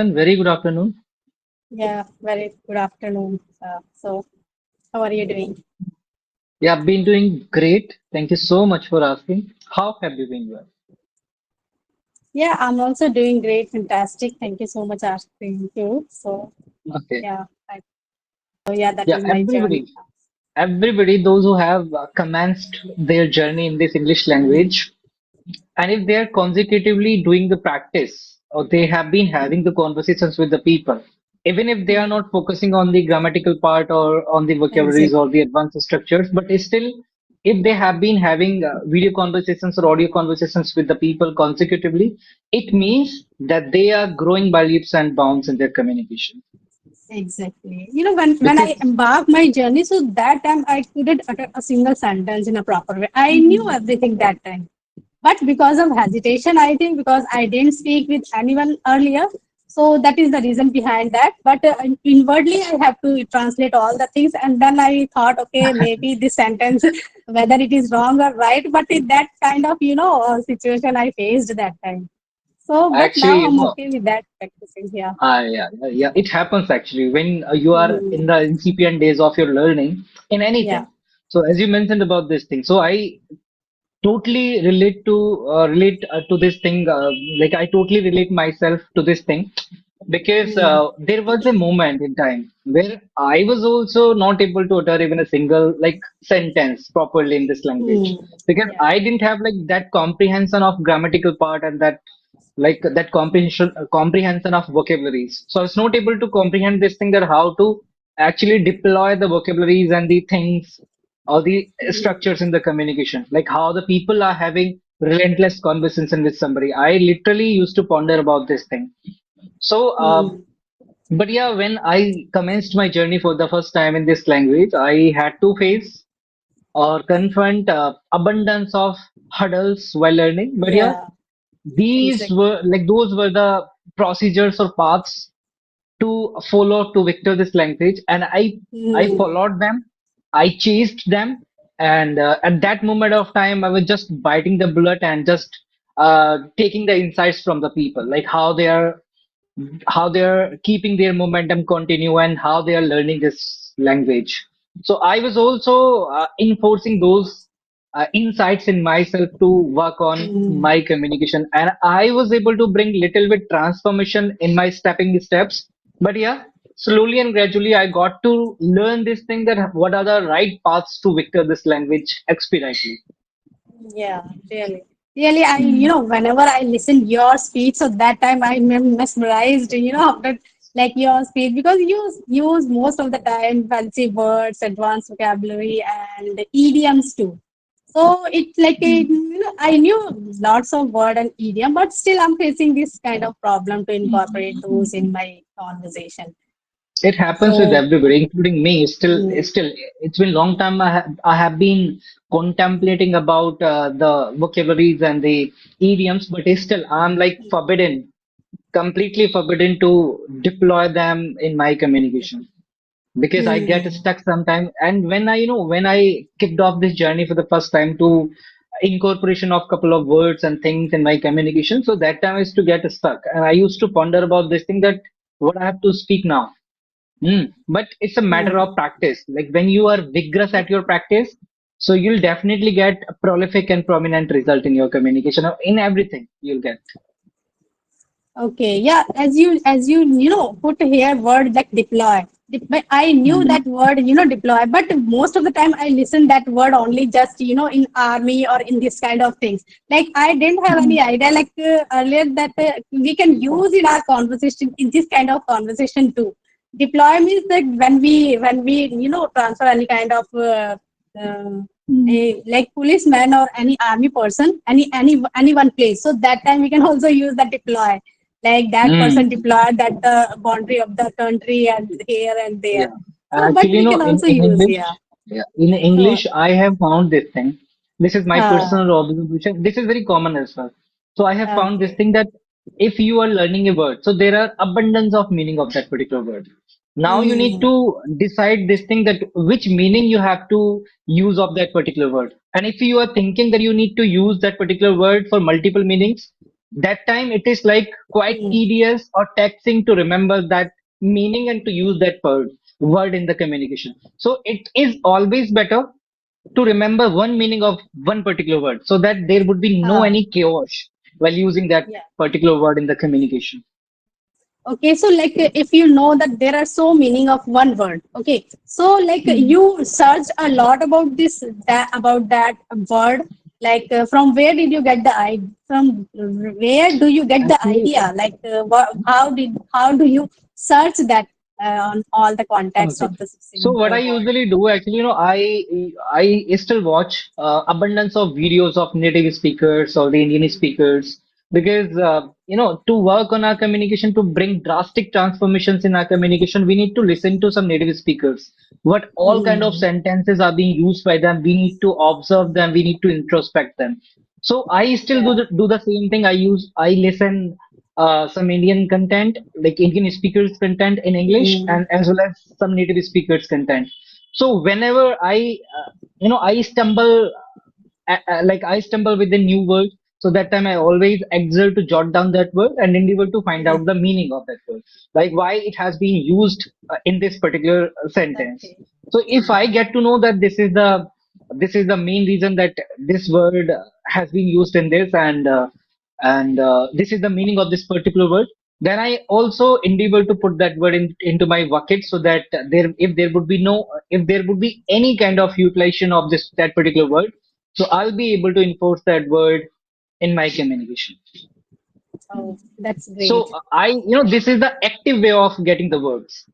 Very good afternoon. Yeah, very good afternoon. So, how are you doing? Yeah, I've been doing great. Thank you so much for asking. How have you been doing? Yeah, I'm also doing great, fantastic. Thank you so much asking too. So, Okay. yeah, yeah, that Yeah, is my journey. everybody, those who have commenced their journey in this English Mm, language, and if they are consecutively doing the practice or they have been having the conversations with the people, even if they are mm, not focusing on the grammatical part or on the vocabularies or exactly. the advanced structures, but still, if they have been having video conversations or audio conversations with the people consecutively, it means that they are growing by leaps and bounds in their communication. Exactly. When I Because embarked my journey, so that time I couldn't utter a single sentence in a proper way. I knew everything that time. But because of hesitation, I think because I didn't speak with anyone earlier, so that is the reason behind that. But inwardly, I have to translate all the things, and then I thought, okay, maybe this sentence, whether it is wrong or right, but in that kind of situation I faced that time. So, but actually, now I'm okay with that practicing here. yeah, it happens actually when you are in Mm, the incipient days of your learning in yeah. anything. So as you mentioned about this thing, so I totally relate to this thing. Like I totally relate myself to this thing because Mm, there was a moment in time where I was also not able to utter even a single like sentence properly in this language mm, because yeah. I didn't have like that comprehension of grammatical part and that like that comprehension of vocabularies. So I was not able to comprehend this thing that how to actually deploy the vocabularies and the things or the Mm, structures in the communication, like how the people are having relentless conversation with somebody. I literally used to ponder about this thing. So, mm, but yeah, when I commenced my journey for the first time in this language, I had to face or confront abundance of hurdles while learning. But yeah, yeah. these Exactly. were like those were the procedures or paths to follow to victor this language, and I Mm, followed them. I chased them, and at that moment of time, I was just biting the bullet and just taking the insights from the people, like how they're keeping their momentum continue and how they are learning this language. So I was also enforcing those insights in myself to work on mm. my communication, and I was able to bring little bit transformation in my stepping steps. But yeah, slowly and gradually, I got to learn this thing that what are the right paths to victor this language expediently. Yeah, really. Really, whenever I listen your speech, so that time I'm mesmerized, after like your speech because you use most of the time fancy words, advanced vocabulary, and idioms too. So it's like I knew lots of word and idiom, but still I'm facing this kind of problem to incorporate those in my conversation. It happens with So, everybody, including me. mm, Still, it's been long time. I have been contemplating about the vocabularies and the idioms, but still, I'm like forbidden, completely forbidden to deploy them in my communication because I get mm, stuck sometimes. And when I kicked off this journey for the first time to incorporation of couple of words and things in my communication, so that time I used to get stuck, and I used to ponder about this thing that what I have to speak now. But it's a matter of mm. practice. Like when you are vigorous at your practice, so you'll definitely get a prolific and prominent result in your communication or in everything you'll get. Okay, yeah, as you put here word like deploy. But I knew Hmm. that word, deploy, but most of the time I listen that word only just, in army or in this kind of things. Like I didn't have any idea like earlier that we can use in our conversation in this kind of conversation too. Deploy means that when we transfer any kind of uh, Hmm. like policeman or any army person, any one place. So that time we can also use that deploy like that person Hmm. deployed at the boundary of the country and here and there. Yeah. So, but Actually, we can also in use, English, yeah. yeah, in So, English, I have found this thing. This is my uh, personal observation. This is very common as well. So I have found this okay. thing that if you are learning a word, so there are abundance of meaning of that particular word. Now you need Hmm. to decide this thing that which meaning you have to use of that particular word. And if you are thinking that you need to use that particular word for multiple meanings, that time it is like quite Mm. tedious or taxing to remember that meaning and to use that word in the communication. So it is always better to remember one meaning of one particular word so that there would be no Ah, any chaos while using that yeah. particular word in the communication. Okay, so like if you know that there are so meaning of one word, okay, so like you searched a lot about this that about that word. Like from where did you get the idea? From where do you get the Actually, idea? Like how do you search that on all the context okay. of the So what I word? usually do, actually, I still watch abundance of videos of native speakers or the Indian speakers because to work on our communication, to bring drastic transformations in our communication, we need to listen to some native speakers. What all kind of Mm. sentences are being used by them, we need to observe them, we need to introspect them. So I still Yeah. do the same thing. I listen some Indian content, like Indian speakers content in English, Mm. and as well as some native speakers content. So whenever I stumble, like I stumble with a new word, so that time I always exert to jot down that word and endeavor to find Mm. out the meaning of that word, like why it has been used in this particular sentence. Okay. So if I get to know that this is the main reason that this word has been used in this, and this is the meaning of this particular word, then I also endeavor to put that word into my bucket so that if there would be no, if there would be any kind of utilization of that particular word, so I'll be able to enforce that word in my communication. Oh, that's great. So this is the active way of getting the words.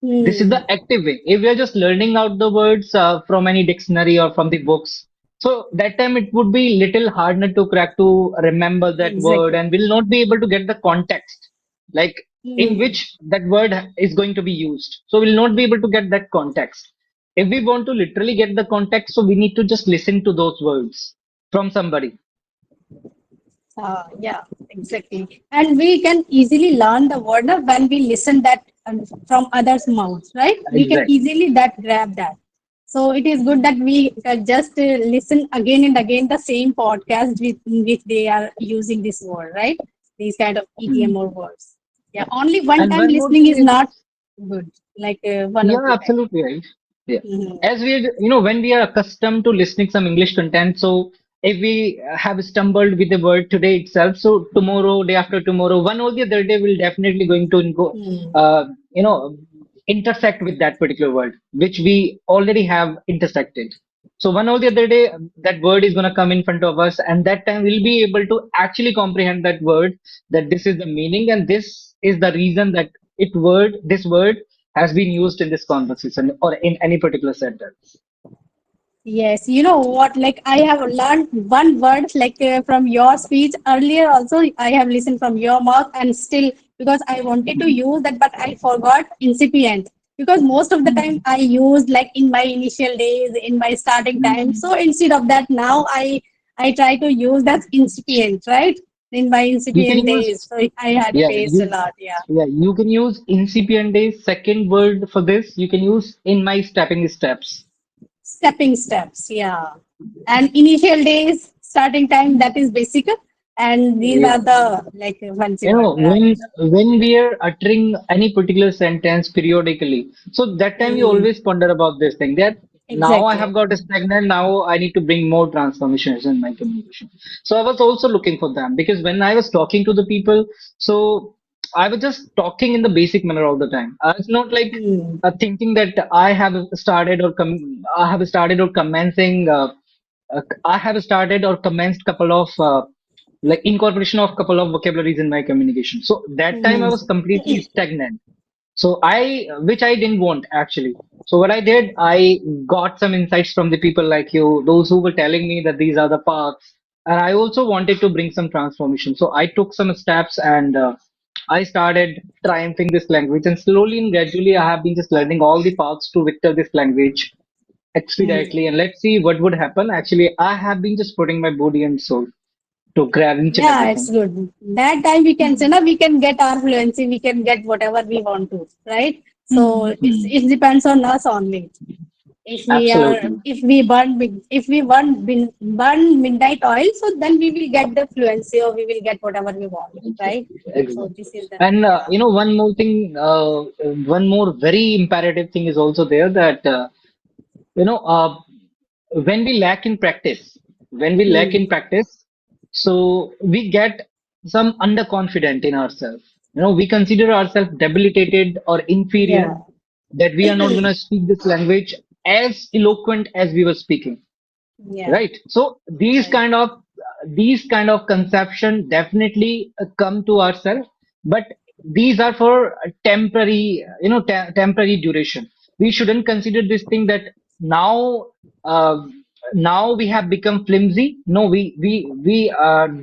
This is Hmm. the active way. If we are just learning out the words from any dictionary or from the books, so that time it would be little harder to crack to remember that word, Exactly. and will not be able to get the context, like in Hmm. which that word is going to be used. So we'll not be able to get that context. If we want to literally get the context, so we need to just listen to those words from somebody. Yeah, exactly. And we can easily learn the word when we listen that from others' mouths, right? We can Exactly. easily that grab that. So it is good that we just listen again and again the same podcast with which they are using this word, right? These kind of idiom or words. Yeah, only one And time one more listening thing is is, not good, like one or yeah, two times. absolutely right. Yeah. Mhm. As when we are accustomed to listening some English content, so if we have stumbled with the word today itself, so tomorrow, day after tomorrow, one or the other day, we'll definitely going to go, Hmm. uh, you know, intersect with that particular word, which we already have intersected. So one or the other day, that word is going to come in front of us, and that time we'll be able to actually comprehend that word, that this is the meaning, and this is the reason that this word has been used in this conversation or in any particular sentence. Yes, you know what? Like I have learned one word like from your speech earlier. Also, I have listened from your mouth, and still because I wanted to use that, but I forgot incipient. Because most of the time I used like in my initial days, in my starting time. So instead of that, now I try to use that incipient, right? In my You can incipient days. use, So I had yeah, faced a lot. Yeah. you can use incipient days. Second word for this, you can use in my stepping steps. Stepping steps, yeah. And initial days, starting time, that is basic. And these Yeah. are the like fancy You word, know, right? when we are uttering any particular sentence periodically, so that time we Mm, always ponder about this thing that now I have exactly. got stagnant, now I need to bring more transformations in my communication. So I was also looking for them because when I was talking to the people, so I was just talking in the basic manner all the time. I was not like Mm, thinking that I have started or commencing. I have started or commenced couple of like incorporation of couple of vocabularies in my communication. So that time I was mm, completely stagnant. So which I didn't want actually. So what I did, I got some insights from the people like you, those who were telling me that these are the paths, and I also wanted to bring some transformation. So I took some steps and I started triumphing this language, and slowly and gradually I have been just learning all the paths to victor this language expeditely, mm. and let's see what would happen. Actually, I have been just putting my body and soul to grab each and Yeah, it's everything. good. That time we can say, no, we can get our fluency, we can get whatever we want to, right? So it depends on us only. Absolutely. If we burn midnight oil, so then we will get the fluency or we will get whatever we want, right? Exactly. So Exactly. this is the And yeah. one more thing, one more very imperative thing is also there that you know when we lack in practice, when we lack Hmm. in practice, so we get some underconfident in ourselves. We consider ourselves debilitated or inferior, Yeah. that we are not going to speak this language as eloquent as we were speaking. Yeah. Right. So Right. these kind of conception definitely come to ourselves, but these are for a temporary, temporary duration. We shouldn't consider this thing that now uh, now we have become flimsy. No, we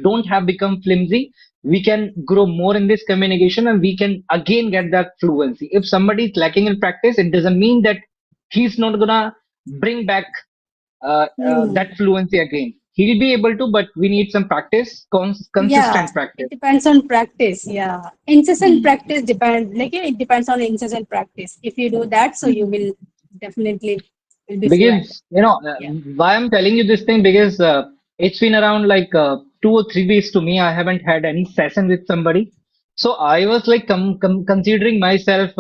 don't have become flimsy. We can grow more in this communication, and we can again get that fluency. If somebody is lacking in practice, it doesn't mean that he's not gonna bring back Hmm. that fluency again. He'll be able to, but we need some practice, Yeah, consistent practice. it depends on practice. Yeah, incessant practice depends. Like yeah, it depends on incessant practice. If you do that, so you Mhm. will definitely will be fluent. Because Yeah. why I'm telling you this thing, because it's been around like 2 or 3 weeks to me. I haven't had any session with somebody, so I was like considering myself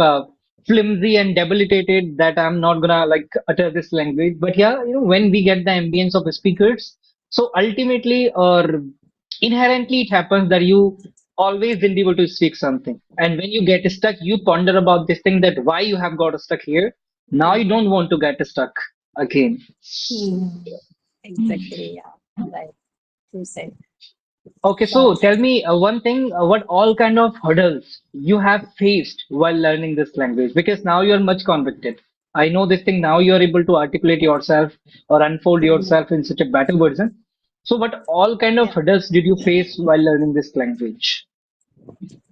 flimsy and debilitated that I'm not gonna like utter this language. But yeah, when we get the ambience of the speakers, so ultimately or inherently it happens that you always will be able to speak something. And when you get stuck, you ponder about this thing that why you have got stuck here. Now you don't want to get stuck again. Hmm. Exactly. Yeah. Right. You said. Okay, Yeah. so tell me one thing, what all kind of hurdles you have faced while learning this language? Because now you're much convicted. I know this thing now you're able to articulate yourself or unfold Hmm. yourself in such a better version. So what all kind of Yeah. hurdles did you face while learning this language?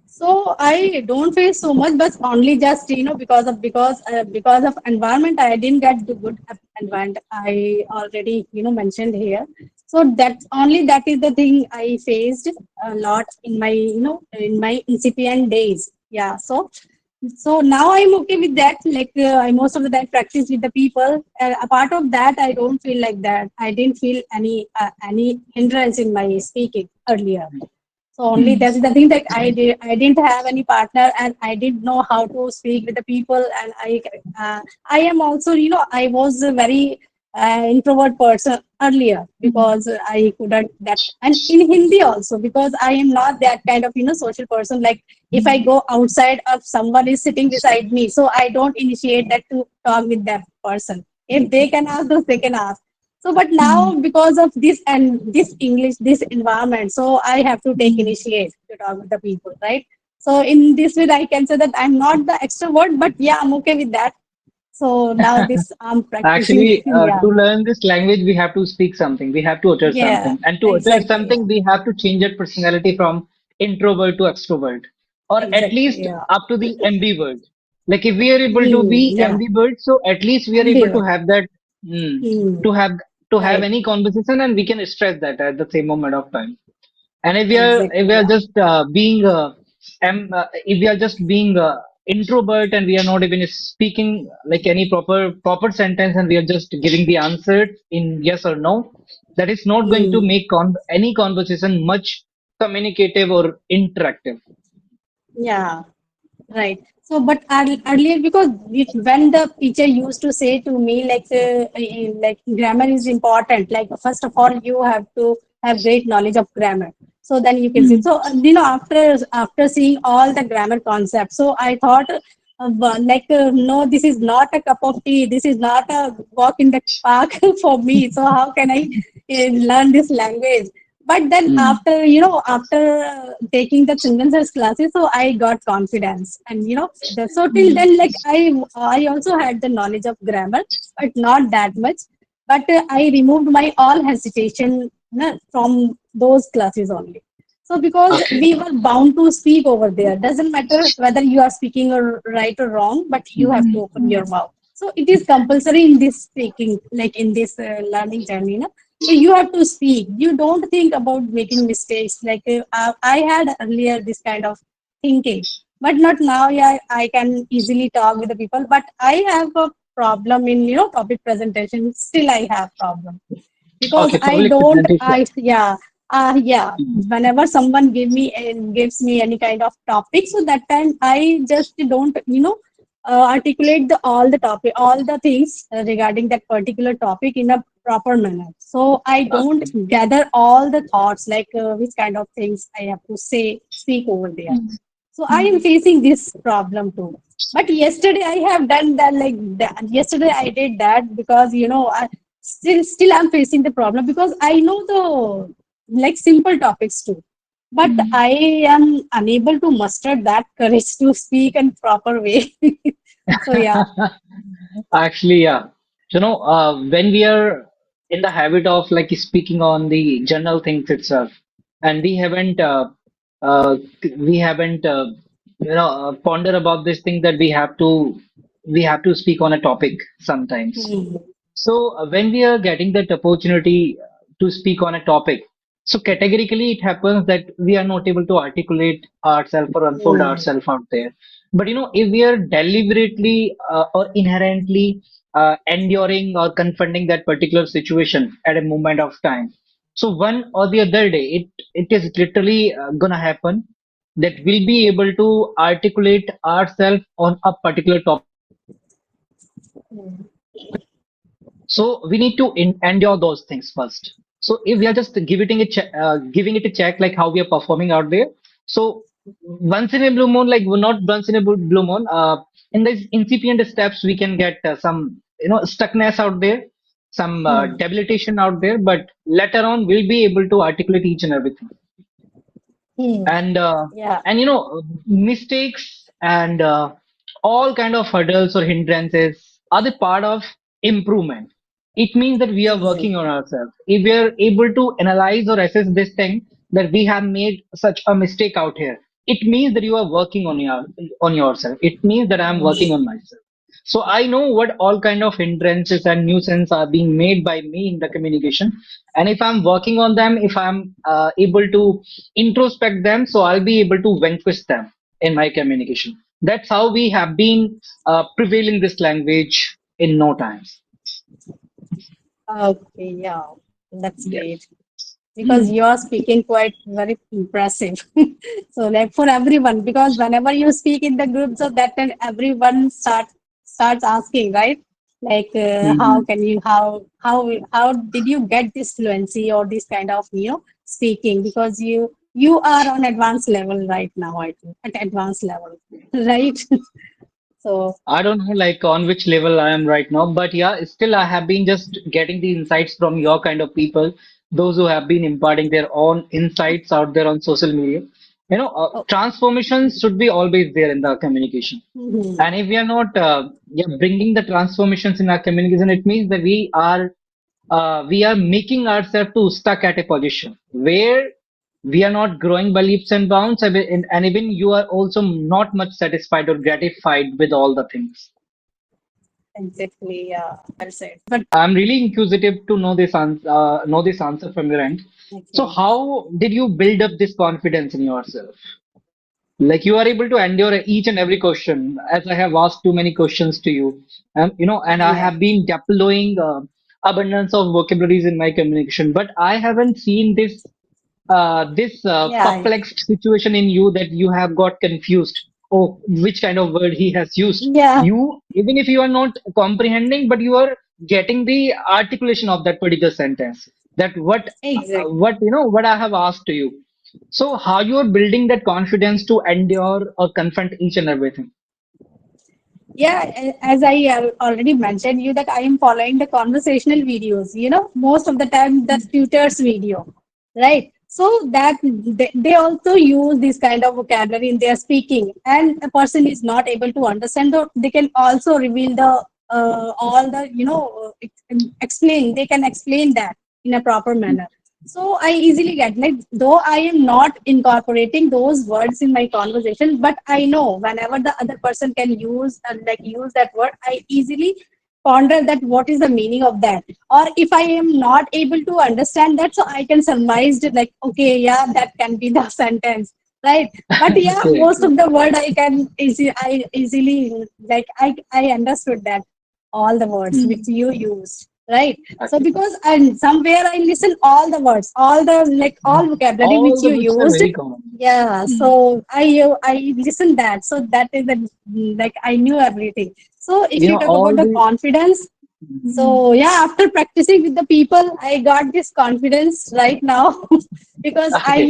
So I don't face so much, but only just because of environment, I didn't get the good environment. I already mentioned here. So that is the thing I faced a lot in my in my incipient days. Yeah. So now I'm okay with that. Like I most of the time practice with the people. Apart of that, I don't feel like that. I didn't feel any hindrance in my speaking earlier. So only Hmm. that's the thing that I didn't have any partner and I didn't know how to speak with the people and I am also I was a very introvert person earlier because I couldn't that and in Hindi also because I am not that kind of social person like if I go outside if someone is sitting beside me so I don't initiate that to talk with that person if they can ask those they can ask so, but now because of this and this English, this environment, so I have to take initiative to talk with the people, right? So, in this way, I can say that I'm not the extrovert, but yeah, I'm okay with that. So now this I'm practicing. Actually, Yeah, to learn this language, we have to speak something. We have to utter yeah, something. And to utter exactly. Yeah, something, we have to change our personality from introvert to extrovert, or at exactly. least Yeah, up to the ambivert. Like if we are able to mm, be yeah, ambivert, so at least we are able to ambivert. have that, mm, Mm, to have to have right, any conversation, and we can stress that at the same moment of time. And if exactly. we are Yeah, just being if we are just being introvert and we are not even speaking like any proper sentence and we are just giving the answer in yes or no, that is not going to mm, make any conversation much communicative or interactive. yeah. Right. So, but earlier, because when the teacher used to say to me, like grammar is important. Like first of all, you have to have great knowledge of grammar. So then you can see. Hmm. So after seeing all the grammar concepts, so I thought, no, this is not a cup of tea. This is not a walk in the park for me. So how can I learn this language? But then Hmm. after taking the children's classes so I got confidence and so till then like I also had the knowledge of grammar but not that much but I removed my all hesitation from those classes only so because Okay. we were bound to speak over there doesn't matter whether you are speaking or right or wrong but you have to Hmm. open your mouth so it is compulsory in this speaking like in this learning journey no? So you have to speak. You don't think about making mistakes. Like I had earlier this kind of thinking, but not now. Yeah, I can easily talk with the people. But I have problem in topic presentation. Still, I have problem because Okay, I public don't. presentation. Yeah. Whenever someone gives me any kind of topic, so that time I just don't articulate all the topic, all the things regarding that particular topic in a proper manner. So I don't Okay. gather all the thoughts like which kind of things I have to say speak over there. So I am facing this problem too. But yesterday I have done that like that. Yesterday I did that because still I'm facing the problem because I know the like simple topics too. But I am unable to muster that courage to speak in proper way. So yeah. Actually, yeah. When we are in the habit of like speaking on the general things itself, and uh, we haven't, ponder about this thing that we have to speak on a topic sometimes. Hmm. So when we are getting that opportunity to speak on a topic, so categorically it happens that we are not able to articulate ourselves or unfold Hmm. ourselves out there. But if we are deliberately or inherently enduring or confronting that particular situation at a moment of time, so one or the other day, it is literally gonna happen that we'll be able to articulate ourselves on a particular topic in our communication. So we need to endure those things first. So if we are just giving it a check like how we are performing out there, so once in a blue moon, like well, not once in a blue moon, in these incipient steps we can get some stuckness out there, some Hmm. debilitation out there, but later on we'll be able to articulate each and everything. Hmm. and uh, Yeah. and mistakes and all kind of hurdles or hindrances are the part of improvement. It means that we are working Exactly. on ourselves. If we are able to analyze or assess this thing that we have made such a mistake out here, it means that you are working on yourself. It means that I am working on myself. So I know what all kind of hindrances and nuisance are being made by me in the communication, and if I'm working on them, if I'm able to introspect them, so I'll be able to vanquish them in my communication. That's how we have been prevailing this language in no times. Okay. Yeah. That's Yes. great. Because you are speaking quite very impressive. So like for everyone, because whenever you speak in the group, so that then everyone starts asking, right? Like how Mhm. can you how did you get this fluency or this kind of speaking? Because you are on advanced level right now, I think at advanced level, right? So I don't know like on which level I am right now, but yeah, still I have been just getting the insights from your kind of people, those who have been imparting their own insights out there on social media. oh, Transformations should be always there in the communication. mhm, And if we are not bringing the transformations in our communication, it means that we are making ourselves to stuck at a position where we are not growing by leaps and bounds, and even you are also not much satisfied or gratified with all the things. exactly, yeah, well said. But I'm really inquisitive to know this answer from your end. So, okay, how did you build up this confidence in yourself? Like you are able to endure each and every question, as I have asked too many questions to you, and I yeah, have been deploying abundance of vocabularies in my communication, but I haven't seen this yeah, perplexed situation in you that you have got confused. Oh, which kind of word he has used? yeah, You, even if you are not comprehending, but you are getting the articulation of that particular sentence. That exactly. what I have asked to you. So how you are building that confidence to endure or confront each and everything? Yeah, as I already mentioned you that I am following the conversational videos, most of the time the tutors video, right? So that they also use this kind of vocabulary in their speaking, and a person is not able to understand, they can also reveal the all the explain. They can explain that in a proper manner. So I easily get like though I am not incorporating those words in my conversation, but I know whenever the other person can use that word, I easily ponder that what is the meaning of that. Or if I am not able to understand that, so I can surmise it like okay, yeah, that can be the sentence, right? But yeah, Correct. most of the word I easily like I understood that all the words which Hmm. you used, right? So Okay. because and somewhere I listen all the words, all the like all vocabulary which All the you books are used. very common. Yeah, Hmm. so I listened that. So that is the like I knew everything. So if you talk about All the the. confidence, Hmm. so yeah, after practicing with the people, I got this confidence right now because Okay.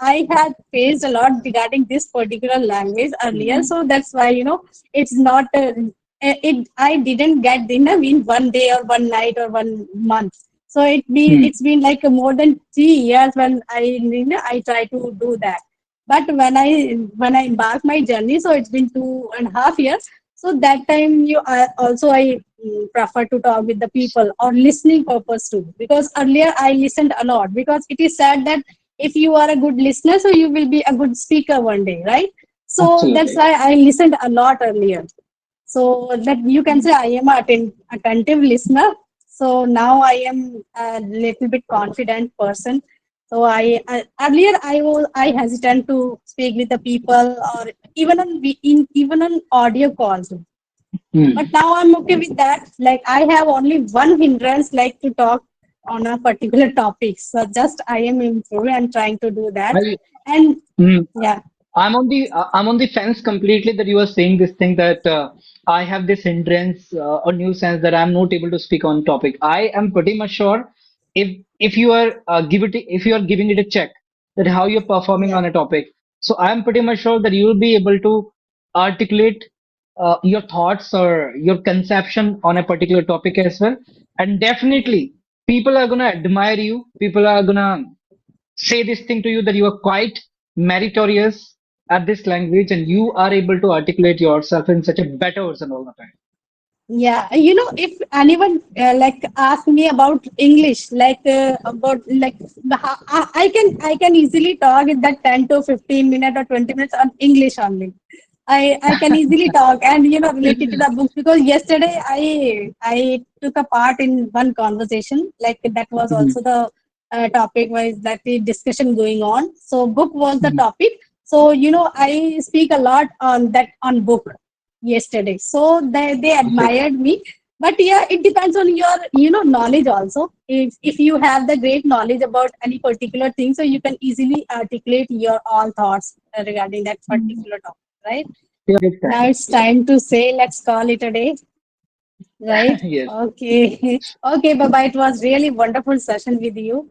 I had faced a lot regarding this particular language earlier. Hmm. So that's why it's not it I didn't get dinner in one day or one night or one month. So Hmm. it's been like more than 3 years when I try to do that. But when I embark my journey, so it's been 2.5 years. So that time I prefer to talk with the people or listening purpose too, because earlier I listened a lot, because it is said that if you are a good listener, so you will be a good speaker one day, right? So that's Absolutely. why I listened a lot earlier. So that you can say I am a attentive listener. So now I am a little bit confident person. So I earlier I hesitant to speak with the people, or even on audio calls. But Hmm. now I'm okay with that. Like I have only one hindrance, like to talk on a particular topic. So just I am improving and trying to do that. I. And Hmm. yeah, I'm on the fence completely that you are saying this thing that I have this hindrance or nuisance that I'm not able to speak on topic. I am pretty much sure if you are if you are giving it a check that how you're performing yeah, on a topic, so I'm pretty much sure that you will be able to articulate your thoughts or your conception on a particular topic as well. And definitely, people are gonna admire you. People are gonna say this thing to you that you are quite meritorious at this language and you are able to articulate yourself in such a better version all the time. yeah. If anyone like ask me about English, like about like I can easily talk in that 10 to 15 minutes or 20 minutes on English only. I can easily talk and related to the books, because yesterday I took a part in one conversation, like that was also Mhm. the topic was that the discussion going on. So book was the Mhm. topic. So I speak a lot on that on book yesterday. So they Okay. admired me. But yeah, it depends on your knowledge also. If you have the great knowledge about any particular thing, so you can easily articulate your all thoughts regarding that particular topic, right? Yeah, big Now time. it's Yeah. time to say let's call it a day, right? Yes. Okay. Okay, Baba, it was really wonderful session with you.